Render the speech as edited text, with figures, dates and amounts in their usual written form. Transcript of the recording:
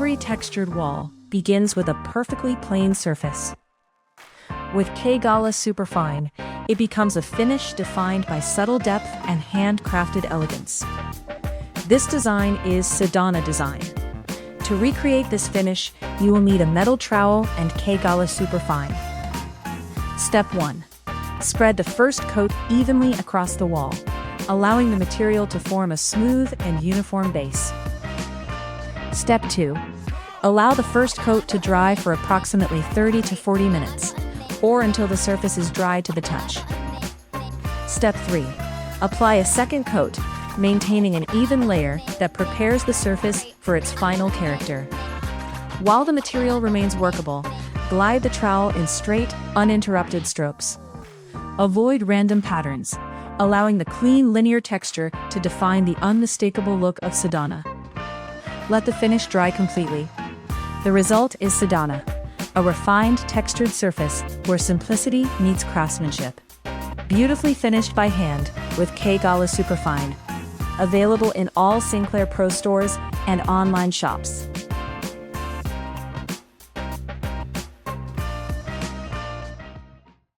Every textured wall begins with a perfectly plain surface. With KGALA Superfine, it becomes a finish defined by subtle depth and handcrafted elegance. This design is Sedona design. To recreate this finish, you will need a metal trowel and KGALA Superfine. Step 1. Spread the first coat evenly across the wall, allowing the material to form a smooth and uniform base. Step 2. Allow the first coat to dry for approximately 30 to 40 minutes, or until the surface is dry to the touch. Step 3. Apply a second coat, maintaining an even layer that prepares the surface for its final character. While the material remains workable, glide the trowel in straight, uninterrupted strokes. Avoid random patterns, allowing the clean, linear texture to define the unmistakable look of Sedona. Let the finish dry completely. The result is Sedona, a refined, textured surface where simplicity meets craftsmanship. Beautifully finished by hand with KGALA Superfine. Available in all Sinclair Pro Stores and online shops.